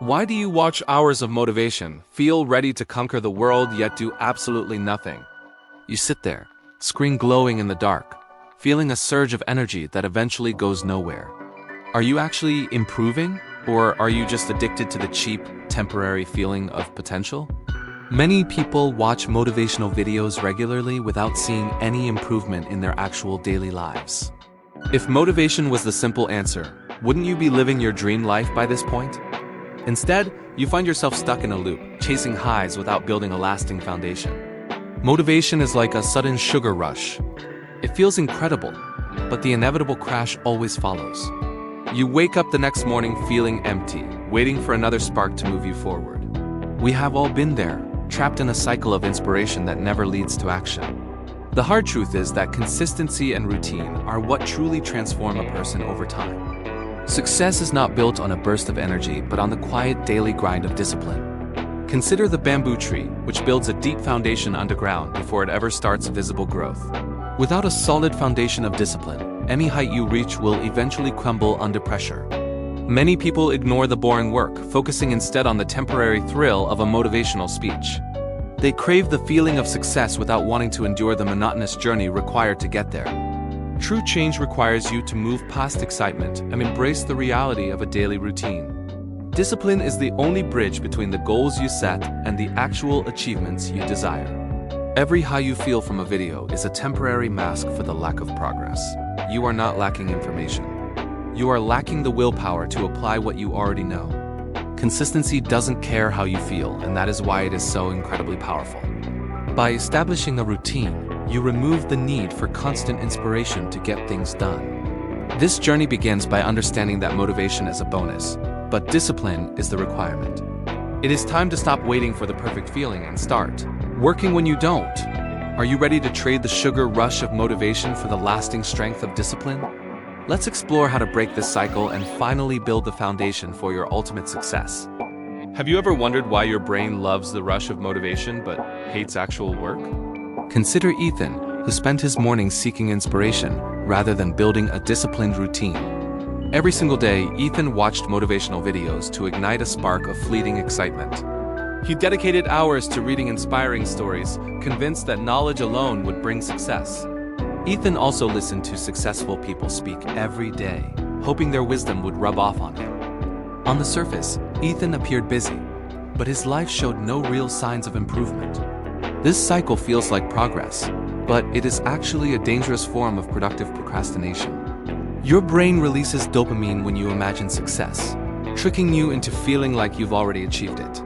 Why do you watch hours of motivation, feel ready to conquer the world, yet do absolutely nothing? You sit there, screen glowing in the dark, feeling a surge of energy that eventually goes nowhere. Are you actually improving, or are you just addicted to the cheap, temporary feeling of potential? Many people watch motivational videos regularly without seeing any improvement in their actual daily lives. If motivation was the simple answer, wouldn't you be living your dream life by this point? Instead, you find yourself stuck in a loop, chasing highs without building a lasting foundation. Motivation is like a sudden sugar rush. It feels incredible, but the inevitable crash always follows. You wake up the next morning feeling empty, waiting for another spark to move you forward. We have all been there, trapped in a cycle of inspiration that never leads to action. The hard truth is that consistency and routine are what truly transform a person over time. Success is not built on a burst of energy, but on the quiet daily grind of discipline. Consider the bamboo tree, which builds a deep foundation underground before it ever starts visible growth. Without a solid foundation of discipline, any height you reach will eventually crumble under pressure. Many people ignore the boring work, focusing instead on the temporary thrill of a motivational speech. They crave the feeling of success without wanting to endure the monotonous journey required to get there. True change requires you to move past excitement and embrace the reality of a daily routine. Discipline is the only bridge between the goals you set and the actual achievements you desire. Every high you feel from a video is a temporary mask for the lack of progress. You are not lacking information. You are lacking the willpower to apply what you already know. Consistency doesn't care how you feel, and that is why it is so incredibly powerful. By establishing a routine, you remove the need for constant inspiration to get things done. This journey begins by understanding that motivation is a bonus, but discipline is the requirement. It is time to stop waiting for the perfect feeling and start working when you don't. Are you ready to trade the sugar rush of motivation for the lasting strength of discipline? Let's explore how to break this cycle and finally build the foundation for your ultimate success. Have you ever wondered why your brain loves the rush of motivation but hates actual work? Consider Ethan, who spent his mornings seeking inspiration rather than building a disciplined routine. Every single day, Ethan watched motivational videos to ignite a spark of fleeting excitement. He dedicated hours to reading inspiring stories, convinced that knowledge alone would bring success. Ethan also listened to successful people speak every day, hoping their wisdom would rub off on him. On the surface, Ethan appeared busy, but his life showed no real signs of improvement. This cycle feels like progress, but it is actually a dangerous form of productive procrastination. Your brain releases dopamine when you imagine success, tricking you into feeling like you've already achieved it.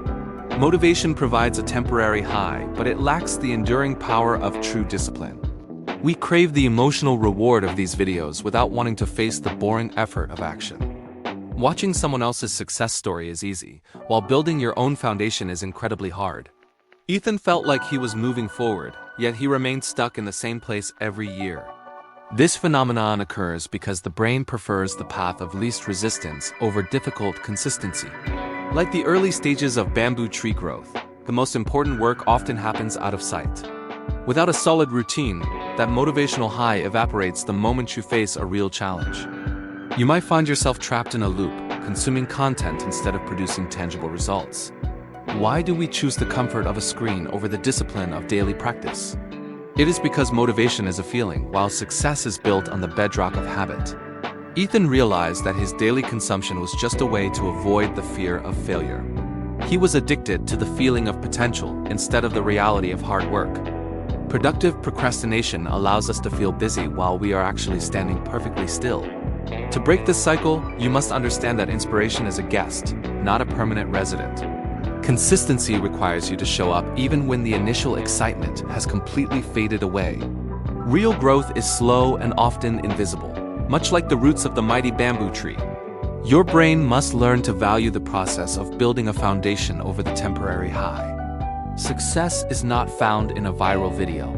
Motivation provides a temporary high, but it lacks the enduring power of true discipline. We crave the emotional reward of these videos without wanting to face the boring effort of action. Watching someone else's success story is easy, while building your own foundation is incredibly hard. Ethan felt like he was moving forward, yet he remained stuck in the same place every year. This phenomenon occurs because the brain prefers the path of least resistance over difficult consistency. Like the early stages of bamboo tree growth, the most important work often happens out of sight. Without a solid routine, that motivational high evaporates the moment you face a real challenge. You might find yourself trapped in a loop, consuming content instead of producing tangible results. Why do we choose the comfort of a screen over the discipline of daily practice? It is because motivation is a feeling, while success is built on the bedrock of habit. Ethan realized that his daily consumption was just a way to avoid the fear of failure. He was addicted to the feeling of potential instead of the reality of hard work. Productive procrastination allows us to feel busy while we are actually standing perfectly still. To break this cycle, you must understand that inspiration is a guest, not a permanent resident. Consistency requires you to show up even when the initial excitement has completely faded away. Real growth is slow and often invisible, much like the roots of the mighty bamboo tree. Your brain must learn to value the process of building a foundation over the temporary high. Success is not found in a viral video,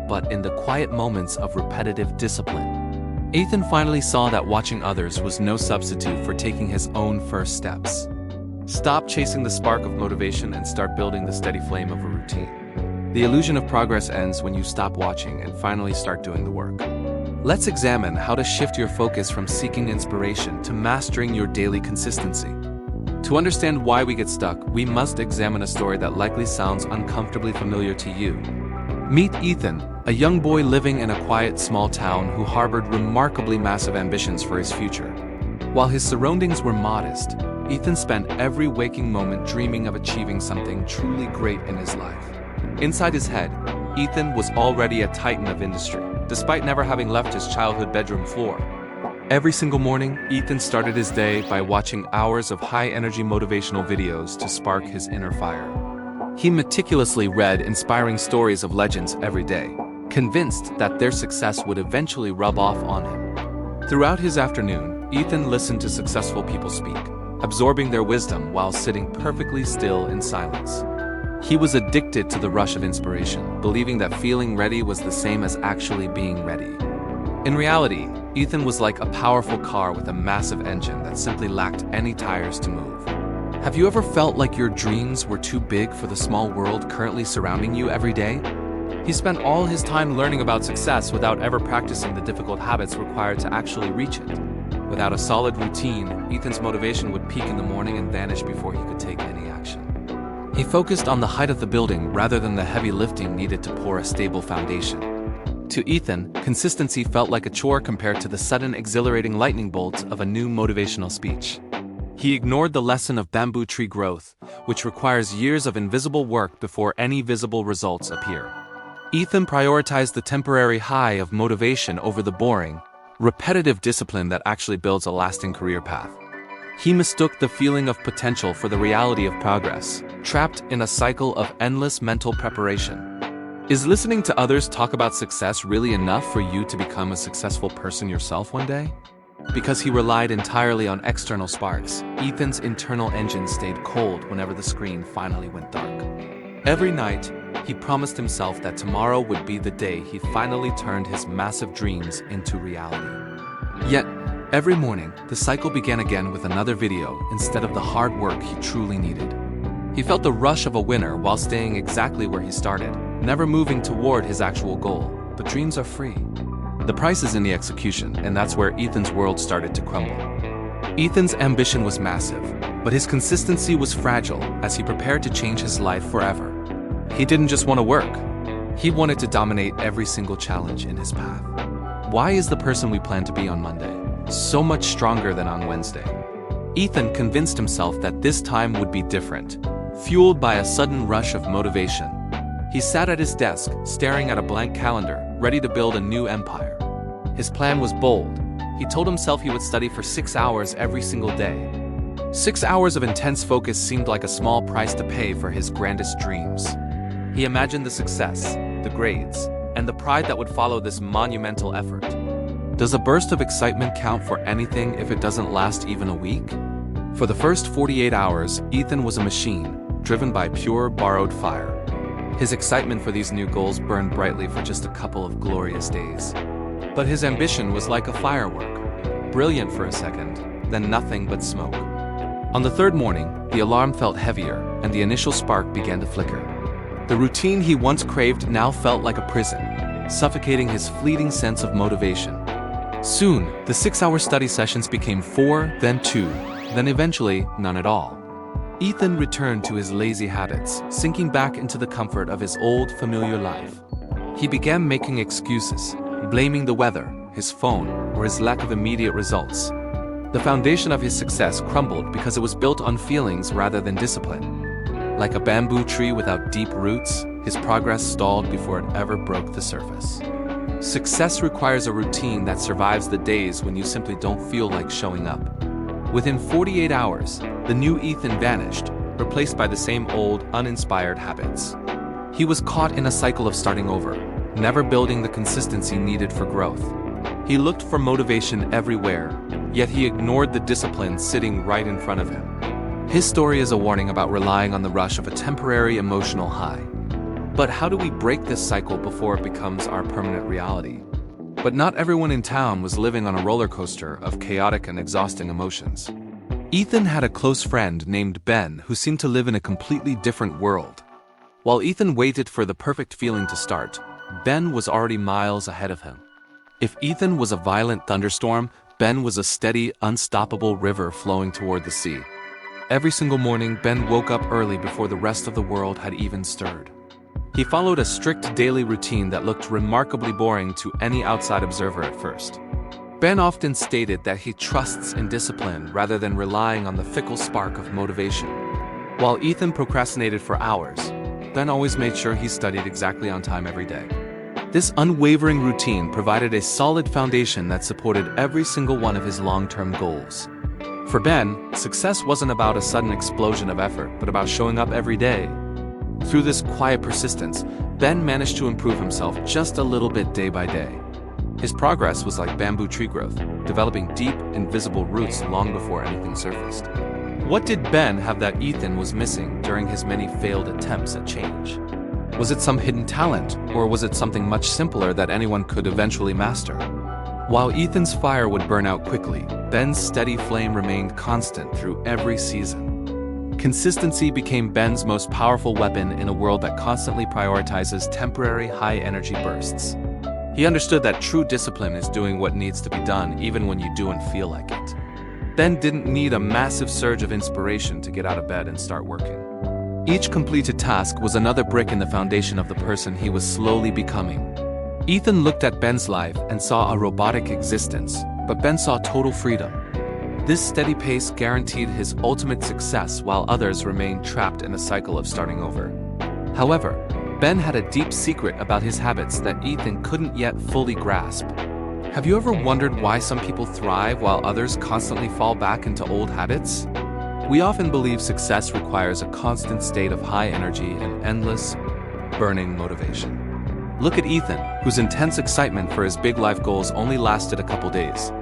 but in the quiet moments of repetitive discipline. Ethan finally saw that watching others was no substitute for taking his own first steps. Stop chasing the spark of motivation and start building the steady flame of a routine. The illusion of progress ends when you stop watching and finally start doing the work. Let's examine how to shift your focus from seeking inspiration to mastering your daily consistency. To understand why we get stuck, we must examine a story that likely sounds uncomfortably familiar to you. Meet Ethan, a young boy living in a quiet small town who harbored remarkably massive ambitions for his future. While his surroundings were modest, Ethan spent every waking moment dreaming of achieving something truly great in his life. Inside his head, Ethan was already a titan of industry, despite never having left his childhood bedroom floor. Every single morning, Ethan started his day by watching hours of high-energy motivational videos to spark his inner fire. He meticulously read inspiring stories of legends every day, convinced that their success would eventually rub off on him. Throughout his afternoon, Ethan listened to successful people speak, absorbing their wisdom while sitting perfectly still in silence. He was addicted to the rush of inspiration, believing that feeling ready was the same as actually being ready. In reality, Ethan was like a powerful car with a massive engine that simply lacked any tires to move. Have you ever felt like your dreams were too big for the small world currently surrounding you every day? He spent all his time learning about success without ever practicing the difficult habits required to actually reach it. Without a solid routine, Ethan's motivation would peak in the morning and vanish before he could take any action. He focused on the height of the building rather than the heavy lifting needed to pour a stable foundation. To Ethan, consistency felt like a chore compared to the sudden exhilarating lightning bolts of a new motivational speech. He ignored the lesson of bamboo tree growth, which requires years of invisible work before any visible results appear. Ethan prioritized the temporary high of motivation over the boring, repetitive discipline that actually builds a lasting career path. He mistook the feeling of potential for the reality of progress, trapped in a cycle of endless mental preparation. Is listening to others talk about success really enough for you to become a successful person yourself one day? Because he relied entirely on external sparks, Ethan's internal engine stayed cold whenever the screen finally went dark. Every night, he promised himself that tomorrow would be the day he finally turned his massive dreams into reality. Yet, every morning, the cycle began again with another video instead of the hard work he truly needed. He felt the rush of a winner while staying exactly where he started, never moving toward his actual goal. But dreams are free. The price is in the execution, and that's where Ethan's world started to crumble. Ethan's ambition was massive, but his consistency was fragile as he prepared to change his life forever. He didn't just want to work. He wanted to dominate every single challenge in his path. Why is the person we plan to be on Monday so much stronger than on Wednesday? Ethan convinced himself that this time would be different, fueled by a sudden rush of motivation. He sat at his desk, staring at a blank calendar, ready to build a new empire. His plan was bold. He told himself he would study for 6 hours every single day. 6 hours of intense focus seemed like a small price to pay for his grandest dreams. He imagined the success, the grades, and the pride that would follow this monumental effort. Does a burst of excitement count for anything if it doesn't last even a week? For the first 48 hours, Ethan was a machine, driven by pure borrowed fire. His excitement for these new goals burned brightly for just a couple of glorious days. But his ambition was like a firework, brilliant for a second, then nothing but smoke. On the third morning, the alarm felt heavier, and the initial spark began to flicker. The routine he once craved now felt like a prison, suffocating his fleeting sense of motivation. Soon, the 6-hour study sessions became 4, then 2, then eventually none at all. Ethan returned to his lazy habits, sinking back into the comfort of his old, familiar life. He began making excuses, blaming the weather, his phone, or his lack of immediate results. The foundation of his success crumbled because it was built on feelings rather than discipline. Like a bamboo tree without deep roots, his progress stalled before it ever broke the surface. Success requires a routine that survives the days when you simply don't feel like showing up. Within 48 hours, the new Ethan vanished, replaced by the same old, uninspired habits. He was caught in a cycle of starting over, never building the consistency needed for growth. He looked for motivation everywhere, yet he ignored the discipline sitting right in front of him. His story is a warning about relying on the rush of a temporary emotional high. But how do we break this cycle before it becomes our permanent reality? But not everyone in town was living on a roller coaster of chaotic and exhausting emotions. Ethan had a close friend named Ben who seemed to live in a completely different world. While Ethan waited for the perfect feeling to start, Ben was already miles ahead of him. If Ethan was a violent thunderstorm, Ben was a steady, unstoppable river flowing toward the sea. Every single morning, Ben woke up early before the rest of the world had even stirred. He followed a strict daily routine that looked remarkably boring to any outside observer at first. Ben often stated that he trusts in discipline rather than relying on the fickle spark of motivation. While Ethan procrastinated for hours, Ben always made sure he studied exactly on time every day. This unwavering routine provided a solid foundation that supported every single one of his long-term goals. For Ben, success wasn't about a sudden explosion of effort, but about showing up every day. Through this quiet persistence, Ben managed to improve himself just a little bit day by day. His progress was like bamboo tree growth, developing deep, invisible roots long before anything surfaced. What did Ben have that Ethan was missing during his many failed attempts at change? Was it some hidden talent, or was it something much simpler that anyone could eventually master? While Ethan's fire would burn out quickly, Ben's steady flame remained constant through every season. Consistency became Ben's most powerful weapon in a world that constantly prioritizes temporary high-energy bursts. He understood that true discipline is doing what needs to be done even when you don't feel like it. Ben didn't need a massive surge of inspiration to get out of bed and start working. Each completed task was another brick in the foundation of the person he was slowly becoming. Ethan looked at Ben's life and saw a robotic existence, but Ben saw total freedom. This steady pace guaranteed his ultimate success while others remained trapped in a cycle of starting over. However, Ben had a deep secret about his habits that Ethan couldn't yet fully grasp. Have you ever wondered why some people thrive while others constantly fall back into old habits? We often believe success requires a constant state of high energy and endless, burning motivation. Look at Ethan, whose intense excitement for his big life goals only lasted a couple days.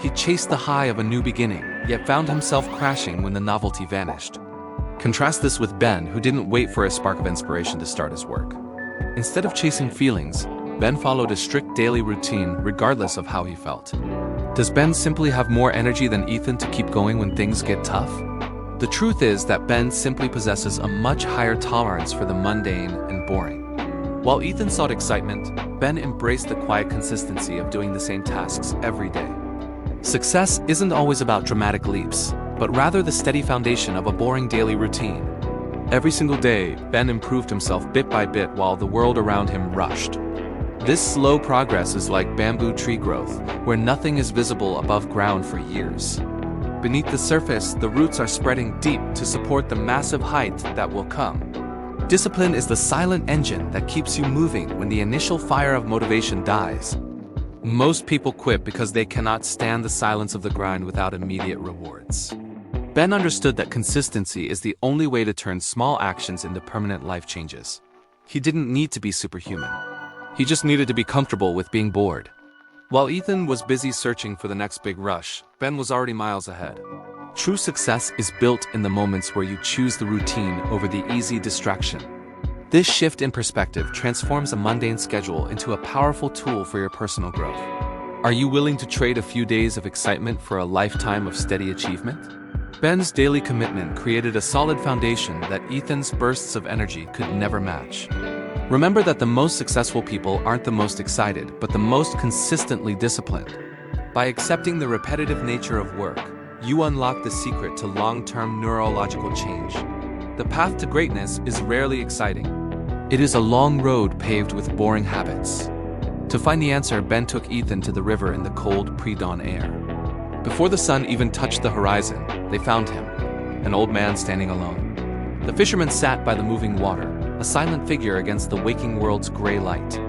He chased the high of a new beginning, yet found himself crashing when the novelty vanished. Contrast this with Ben, who didn't wait for a spark of inspiration to start his work. Instead of chasing feelings, Ben followed a strict daily routine regardless of how he felt. Does Ben simply have more energy than Ethan to keep going when things get tough? The truth is that Ben simply possesses a much higher tolerance for the mundane and boring. While Ethan sought excitement, Ben embraced the quiet consistency of doing the same tasks every day. Success isn't always about dramatic leaps, but rather the steady foundation of a boring daily routine. Every single day, Ben improved himself bit by bit while the world around him rushed. This slow progress is like bamboo tree growth, where nothing is visible above ground for years. Beneath the surface, the roots are spreading deep to support the massive height that will come. Discipline is the silent engine that keeps you moving when the initial fire of motivation dies. Most people quit because they cannot stand the silence of the grind without immediate rewards. Ben understood that consistency is the only way to turn small actions into permanent life changes. He didn't need to be superhuman. He just needed to be comfortable with being bored. While Ethan was busy searching for the next big rush, Ben was already miles ahead. True success is built in the moments where you choose the routine over the easy distraction. This shift in perspective transforms a mundane schedule into a powerful tool for your personal growth. Are you willing to trade a few days of excitement for a lifetime of steady achievement? Ben's daily commitment created a solid foundation that Ethan's bursts of energy could never match. Remember that the most successful people aren't the most excited, but the most consistently disciplined. By accepting the repetitive nature of work, you unlock the secret to long-term neurological change. The path to greatness is rarely exciting. It is a long road paved with boring habits. To find the answer, Ben took Ethan to the river in the cold pre-dawn air. Before the sun even touched the horizon, they found him, an old man standing alone. The fisherman sat by the moving water, a silent figure against the waking world's gray light.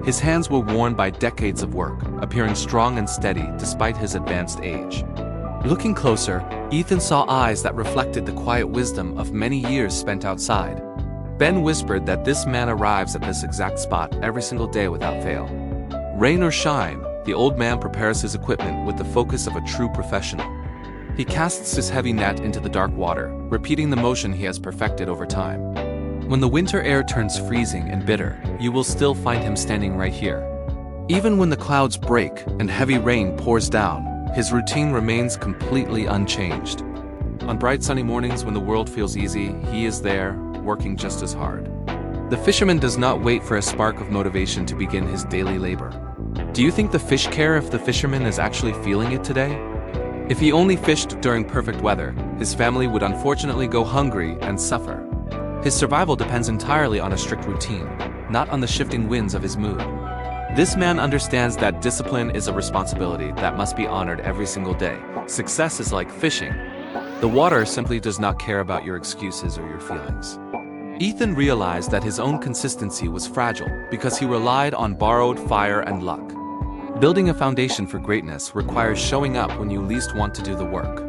His hands were worn by decades of work, appearing strong and steady despite his advanced age. Looking closer, Ethan saw eyes that reflected the quiet wisdom of many years spent outside. Ben whispered that this man arrives at this exact spot every single day without fail. Rain or shine, the old man prepares his equipment with the focus of a true professional. He casts his heavy net into the dark water, repeating the motion he has perfected over time. When the winter air turns freezing and bitter, you will still find him standing right here. Even when the clouds break and heavy rain pours down, his routine remains completely unchanged. On bright sunny mornings when the world feels easy, he is there, working just as hard. The fisherman does not wait for a spark of motivation to begin his daily labor. Do you think the fish care if the fisherman is actually feeling it today? If he only fished during perfect weather, his family would unfortunately go hungry and suffer. His survival depends entirely on a strict routine, not on the shifting winds of his mood. This man understands that discipline is a responsibility that must be honored every single day. Success is like fishing. The water simply does not care about your excuses or your feelings. Ethan realized that his own consistency was fragile because he relied on borrowed fire and luck. Building a foundation for greatness requires showing up when you least want to do the work.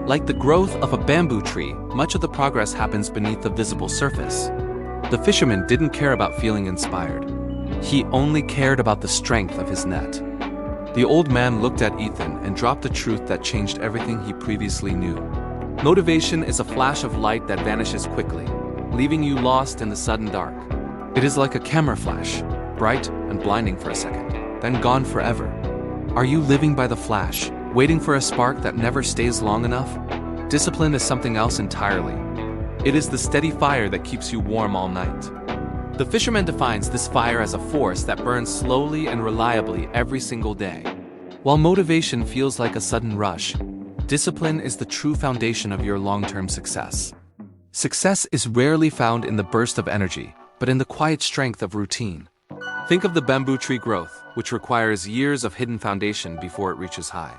Like the growth of a bamboo tree, much of the progress happens beneath the visible surface. The fisherman didn't care about feeling inspired. He only cared about the strength of his net. The old man looked at Ethan and dropped the truth that changed everything he previously knew. Motivation is a flash of light that vanishes quickly, leaving you lost in the sudden dark. It is like a camera flash, bright and blinding for a second, then gone forever. Are you living by the flash, waiting for a spark that never stays long enough? Discipline is something else entirely. It is the steady fire that keeps you warm all night. The fisherman defines this fire as a force that burns slowly and reliably every single day. While motivation feels like a sudden rush, discipline is the true foundation of your long-term success. Success is rarely found in the burst of energy, but in the quiet strength of routine. Think of the bamboo tree growth, which requires years of hidden foundation before it reaches high.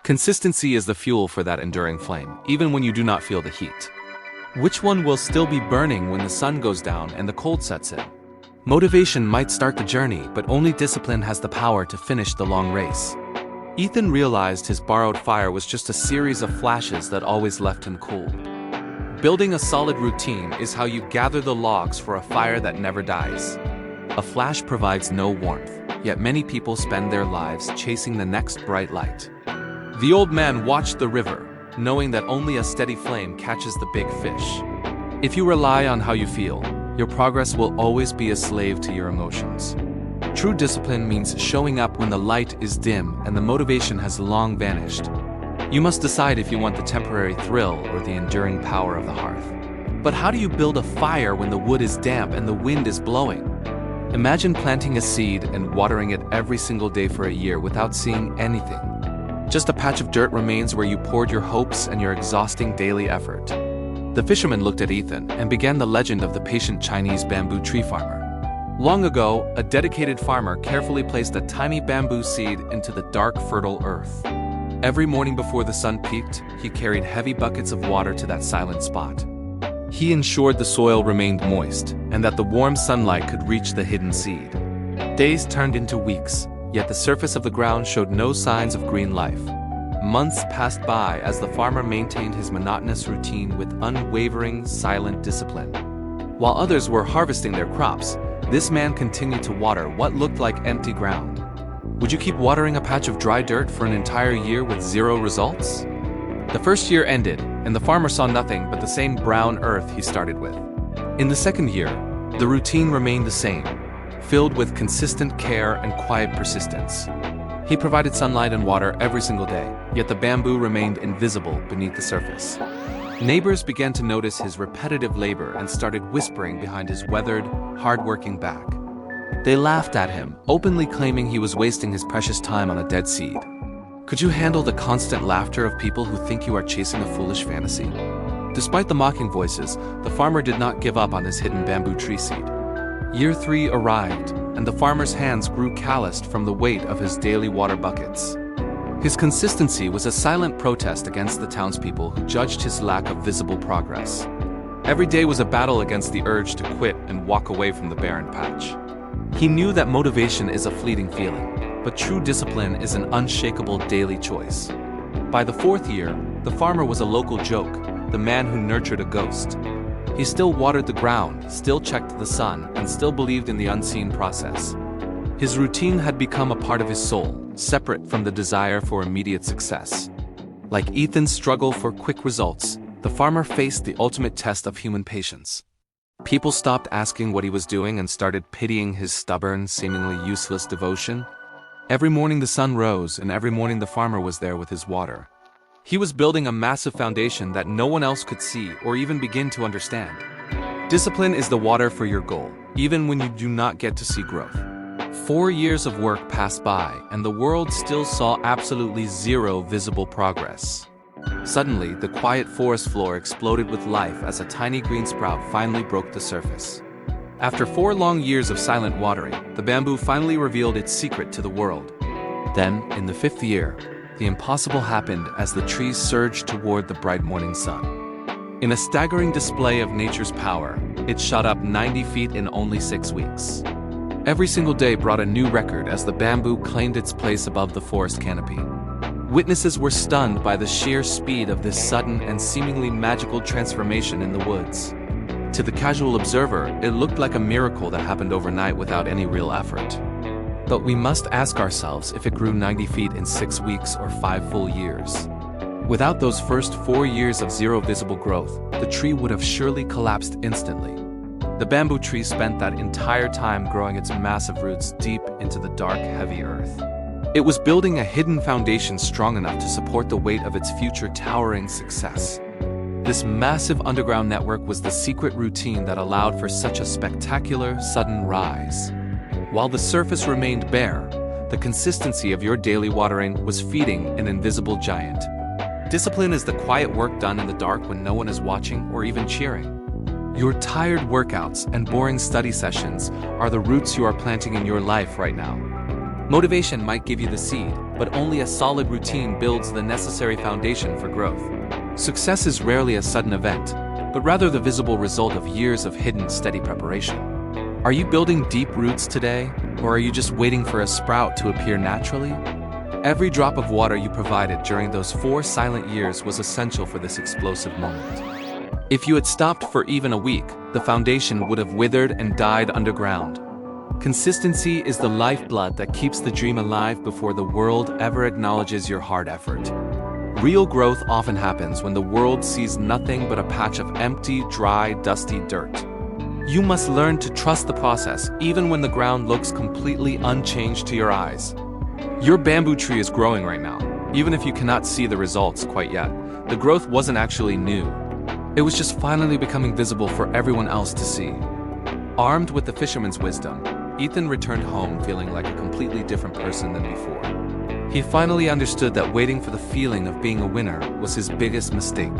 Consistency is the fuel for that enduring flame, even when you do not feel the heat. Which one will still be burning when the sun goes down and the cold sets in? Motivation might start the journey, but only discipline has the power to finish the long race. Ethan realized his borrowed fire was just a series of flashes that always left him cold. Building a solid routine is how you gather the logs for a fire that never dies. A flash provides no warmth, yet many people spend their lives chasing the next bright light. The old man watched the river, knowing that only a steady flame catches the big fish. If you rely on how you feel, your progress will always be a slave to your emotions. True discipline means showing up when the light is dim and the motivation has long vanished. You must decide if you want the temporary thrill or the enduring power of the hearth. But how do you build a fire when the wood is damp and the wind is blowing? Imagine planting a seed and watering it every single day for a year without seeing anything. Just a patch of dirt remains where you poured your hopes and your exhausting daily effort. The fisherman looked at Ethan and began the legend of the patient Chinese bamboo tree farmer. Long ago, a dedicated farmer carefully placed a tiny bamboo seed into the dark, fertile earth. Every morning before the sun peaked, he carried heavy buckets of water to that silent spot. He ensured the soil remained moist and that the warm sunlight could reach the hidden seed. Days turned into weeks, yet the surface of the ground showed no signs of green life. Months passed by as the farmer maintained his monotonous routine with unwavering, silent discipline. While others were harvesting their crops, this man continued to water what looked like empty ground. Would you keep watering a patch of dry dirt for an entire year with zero results? The first year ended, and the farmer saw nothing but the same brown earth he started with. In the second year, the routine remained the same, filled with consistent care and quiet persistence. He provided sunlight and water every single day, yet the bamboo remained invisible beneath the surface. Neighbors began to notice his repetitive labor and started whispering behind his weathered, hard-working back. They laughed at him, openly claiming he was wasting his precious time on a dead seed. Could you handle the constant laughter of people who think you are chasing a foolish fantasy? Despite the mocking voices, the farmer did not give up on his hidden bamboo tree seed. Year 3 arrived, and the farmer's hands grew calloused from the weight of his daily water buckets. His consistency was a silent protest against the townspeople who judged his lack of visible progress. Every day was a battle against the urge to quit and walk away from the barren patch. He knew that motivation is a fleeting feeling, but true discipline is an unshakable daily choice. By the 4th year, the farmer was a local joke, the man who nurtured a ghost. He still watered the ground, still checked the sun, and still believed in the unseen process. His routine had become a part of his soul, separate from the desire for immediate success. Like Ethan's struggle for quick results, the farmer faced the ultimate test of human patience. People stopped asking what he was doing and started pitying his stubborn, seemingly useless devotion. Every morning the sun rose, and every morning the farmer was there with his water. He was building a massive foundation that no one else could see or even begin to understand. Discipline is the water for your goal, even when you do not get to see growth. 4 years of work passed by, and the world still saw absolutely zero visible progress. Suddenly, the quiet forest floor exploded with life as a tiny green sprout finally broke the surface. After 4 long years of silent watering, the bamboo finally revealed its secret to the world. Then, in the 5th year, the impossible happened as the trees surged toward the bright morning sun. In a staggering display of nature's power, it shot up 90 feet in only 6 weeks. Every single day brought a new record as the bamboo claimed its place above the forest canopy. Witnesses were stunned by the sheer speed of this sudden and seemingly magical transformation in the woods. To the casual observer, it looked like a miracle that happened overnight without any real effort. But we must ask ourselves if it grew 90 feet in 6 weeks or 5 full years. Without those first 4 years of zero visible growth, the tree would have surely collapsed instantly. The bamboo tree spent that entire time growing its massive roots deep into the dark, heavy earth. It was building a hidden foundation strong enough to support the weight of its future towering success. This massive underground network was the secret routine that allowed for such a spectacular, sudden rise. While the surface remained bare, the consistency of your daily watering was feeding an invisible giant. Discipline is the quiet work done in the dark when no one is watching or even cheering. Your tired workouts and boring study sessions are the roots you are planting in your life right now. Motivation might give you the seed, but only a solid routine builds the necessary foundation for growth. Success is rarely a sudden event, but rather the visible result of years of hidden, steady preparation. Are you building deep roots today, or are you just waiting for a sprout to appear naturally? Every drop of water you provided during those 4 silent years was essential for this explosive moment. If you had stopped for even a week, the foundation would have withered and died underground. Consistency is the lifeblood that keeps the dream alive before the world ever acknowledges your hard effort. Real growth often happens when the world sees nothing but a patch of empty, dry, dusty dirt. You must learn to trust the process even when the ground looks completely unchanged to your eyes. Your bamboo tree is growing right now, even if you cannot see the results quite yet. The growth wasn't actually new. It was just finally becoming visible for everyone else to see. Armed with the fisherman's wisdom, Ethan returned home feeling like a completely different person than before. He finally understood that waiting for the feeling of being a winner was his biggest mistake.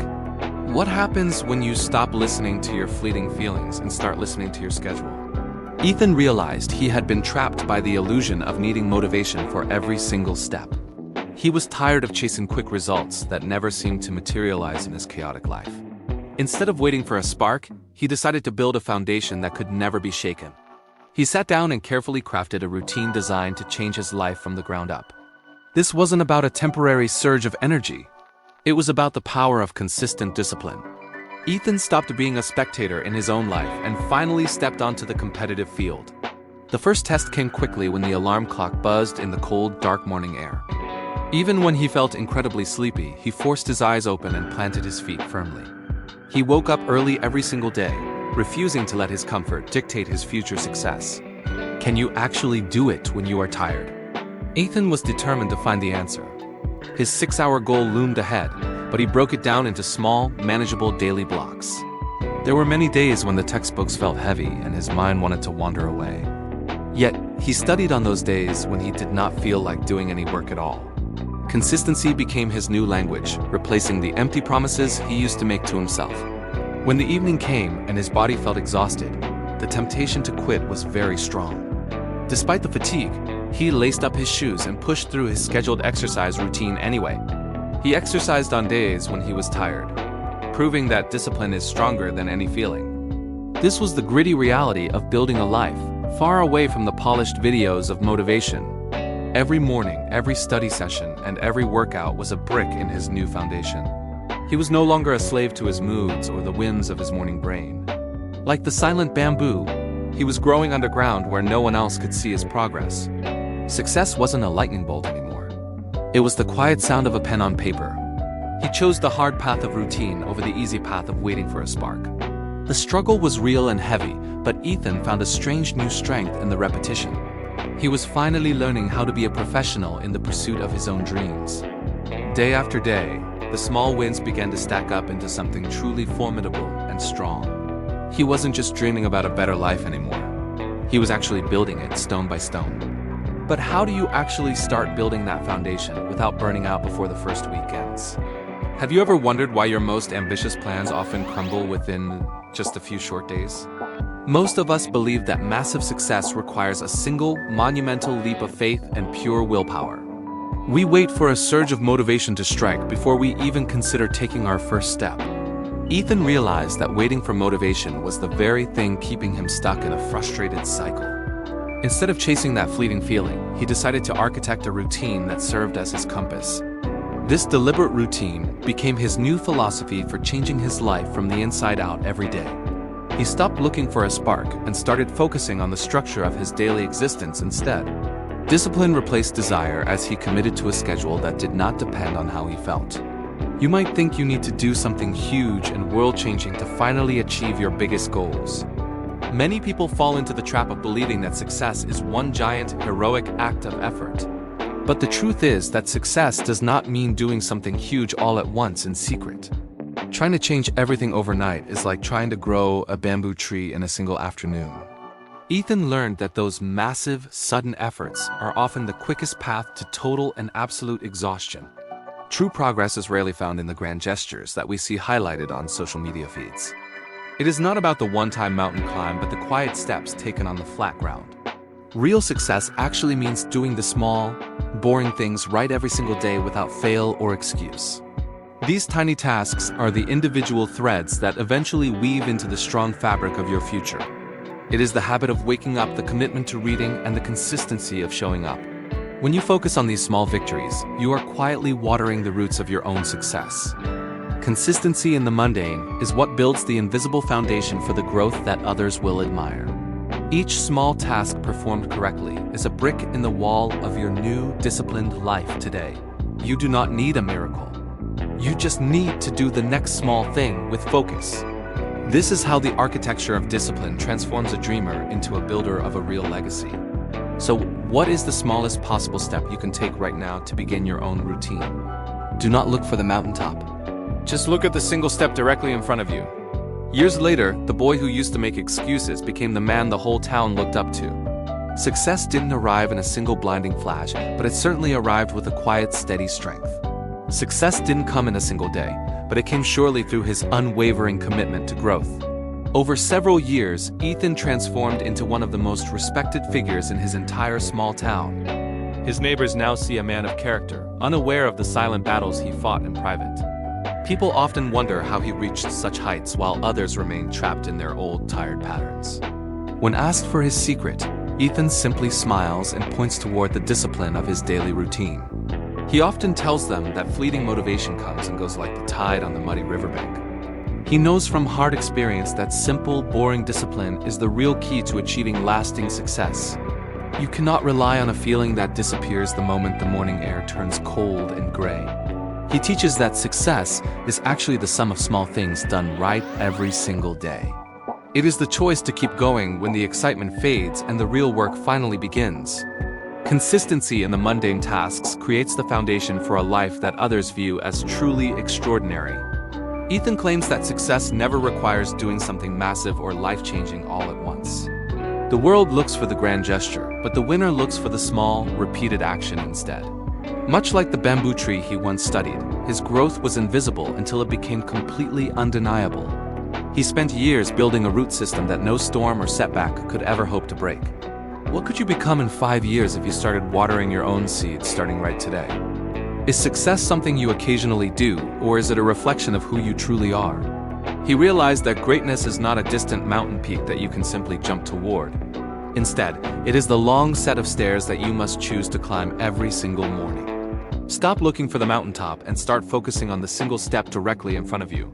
What happens when you stop listening to your fleeting feelings and start listening to your schedule? Ethan realized he had been trapped by the illusion of needing motivation for every single step. He was tired of chasing quick results that never seemed to materialize in his chaotic life. Instead of waiting for a spark, he decided to build a foundation that could never be shaken. He sat down and carefully crafted a routine designed to change his life from the ground up. This wasn't about a temporary surge of energy. It was about the power of consistent discipline. Ethan stopped being a spectator in his own life and finally stepped onto the competitive field. The first test came quickly when the alarm clock buzzed in the cold, dark morning air. Even when he felt incredibly sleepy, he forced his eyes open and planted his feet firmly. He woke up early every single day, refusing to let his comfort dictate his future success. Can you actually do it when you are tired? Ethan was determined to find the answer. His 6-hour goal loomed ahead, but he broke it down into small, manageable daily blocks. There were many days when the textbooks felt heavy and his mind wanted to wander away. Yet, he studied on those days when he did not feel like doing any work at all. Consistency became his new language, replacing the empty promises he used to make to himself. When the evening came and his body felt exhausted, the temptation to quit was very strong. Despite the fatigue, he laced up his shoes and pushed through his scheduled exercise routine anyway. He exercised on days when he was tired, proving that discipline is stronger than any feeling. This was the gritty reality of building a life, far away from the polished videos of motivation. Every morning, every study session, and every workout was a brick in his new foundation. He was no longer a slave to his moods or the whims of his morning brain. Like the silent bamboo, he was growing underground where no one else could see his progress. Success wasn't a lightning bolt anymore. It was the quiet sound of a pen on paper. He chose the hard path of routine over the easy path of waiting for a spark. The struggle was real and heavy, but Ethan found a strange new strength in the repetition. He was finally learning how to be a professional in the pursuit of his own dreams. Day after day, the small wins began to stack up into something truly formidable and strong. He wasn't just dreaming about a better life anymore. He was actually building it stone by stone. But how do you actually start building that foundation without burning out before the first week ends? Have you ever wondered why your most ambitious plans often crumble within just a few short days? Most of us believe that massive success requires a single, monumental leap of faith and pure willpower. We wait for a surge of motivation to strike before we even consider taking our first step. Ethan realized that waiting for motivation was the very thing keeping him stuck in a frustrated cycle. Instead of chasing that fleeting feeling, he decided to architect a routine that served as his compass. This deliberate routine became his new philosophy for changing his life from the inside out every day. He stopped looking for a spark and started focusing on the structure of his daily existence instead. Discipline replaced desire as he committed to a schedule that did not depend on how he felt. You might think you need to do something huge and world-changing to finally achieve your biggest goals. Many people fall into the trap of believing that success is one giant, heroic act of effort. But the truth is that success does not mean doing something huge all at once in secret. Trying to change everything overnight is like trying to grow a bamboo tree in a single afternoon. Ethan learned that those massive, sudden efforts are often the quickest path to total and absolute exhaustion. True progress is rarely found in the grand gestures that we see highlighted on social media feeds. It is not about the one-time mountain climb, but the quiet steps taken on the flat ground. Real success actually means doing the small, boring things right every single day without fail or excuse. These tiny tasks are the individual threads that eventually weave into the strong fabric of your future. It is the habit of waking up, the commitment to reading, and the consistency of showing up. When you focus on these small victories, you are quietly watering the roots of your own success. Consistency in the mundane is what builds the invisible foundation for the growth that others will admire. Each small task performed correctly is a brick in the wall of your new, disciplined life today. You do not need a miracle. You just need to do the next small thing with focus. This is how the architecture of discipline transforms a dreamer into a builder of a real legacy. So, what is the smallest possible step you can take right now to begin your own routine? Do not look for the mountaintop. Just look at the single step directly in front of you. Years later, the boy who used to make excuses became the man the whole town looked up to. Success didn't arrive in a single blinding flash, but it certainly arrived with a quiet, steady strength. Success didn't come in a single day, but it came surely through his unwavering commitment to growth. Over several years, Ethan transformed into one of the most respected figures in his entire small town. His neighbors now see a man of character, unaware of the silent battles he fought in private. People often wonder how he reached such heights while others remain trapped in their old, tired patterns. When asked for his secret, Ethan simply smiles and points toward the discipline of his daily routine. He often tells them that fleeting motivation comes and goes like the tide on the muddy riverbank. He knows from hard experience that simple, boring discipline is the real key to achieving lasting success. You cannot rely on a feeling that disappears the moment the morning air turns cold and gray. He teaches that success is actually the sum of small things done right every single day. It is the choice to keep going when the excitement fades and the real work finally begins. Consistency in the mundane tasks creates the foundation for a life that others view as truly extraordinary. Ethan claims that success never requires doing something massive or life-changing all at once. The world looks for the grand gesture, but the winner looks for the small, repeated action instead. Much like the bamboo tree he once studied, his growth was invisible until it became completely undeniable. He spent years building a root system that no storm or setback could ever hope to break. What could you become in 5 years if you started watering your own seeds starting right today? Is success something you occasionally do, or is it a reflection of who you truly are? He realized that greatness is not a distant mountain peak that you can simply jump toward. Instead, it is the long set of stairs that you must choose to climb every single morning. Stop looking for the mountaintop and start focusing on the single step directly in front of you.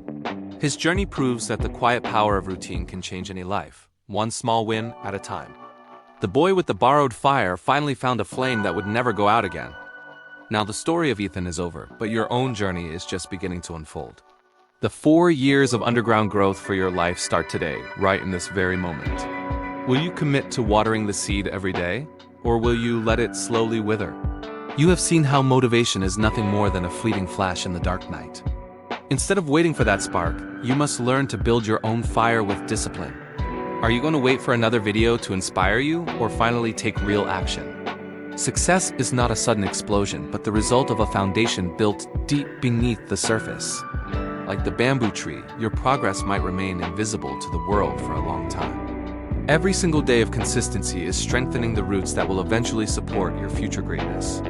His journey proves that the quiet power of routine can change any life, one small win at a time. The boy with the borrowed fire finally found a flame that would never go out again. Now the story of Ethan is over, but your own journey is just beginning to unfold. The 4 years of underground growth for your life start today, right in this very moment. Will you commit to watering the seed every day, or will you let it slowly wither? You have seen how motivation is nothing more than a fleeting flash in the dark night. Instead of waiting for that spark, you must learn to build your own fire with discipline. Are you going to wait for another video to inspire you, or finally take real action? Success is not a sudden explosion, but the result of a foundation built deep beneath the surface. Like the bamboo tree, your progress might remain invisible to the world for a long time. Every single day of consistency is strengthening the roots that will eventually support your future greatness.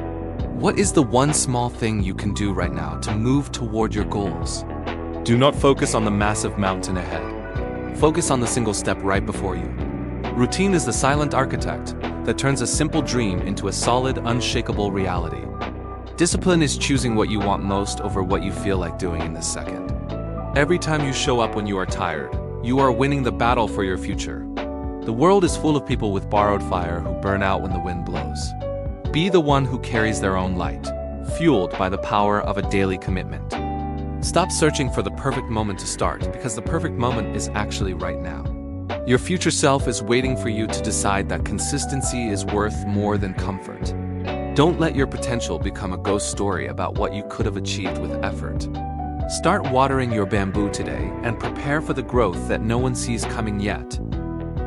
What is the one small thing you can do right now to move toward your goals? Do not focus on the massive mountain ahead. Focus on the single step right before you. Routine is the silent architect that turns a simple dream into a solid, unshakable reality. Discipline is choosing what you want most over what you feel like doing in this second. Every time you show up when you are tired, you are winning the battle for your future. The world is full of people with borrowed fire who burn out when the wind blows. Be the one who carries their own light, fueled by the power of a daily commitment. Stop searching for the perfect moment to start, because the perfect moment is actually right now. Your future self is waiting for you to decide that consistency is worth more than comfort. Don't let your potential become a ghost story about what you could have achieved with effort. Start watering your bamboo today and prepare for the growth that no one sees coming yet.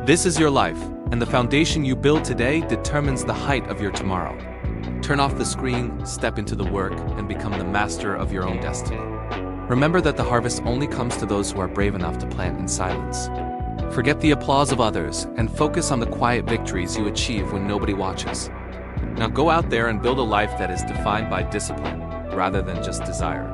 This is your life, and the foundation you build today determines the height of your tomorrow. Turn off the screen, step into the work, and become the master of your own destiny. Remember that the harvest only comes to those who are brave enough to plant in silence. Forget the applause of others and focus on the quiet victories you achieve when nobody watches. Now go out there and build a life that is defined by discipline rather than just desire.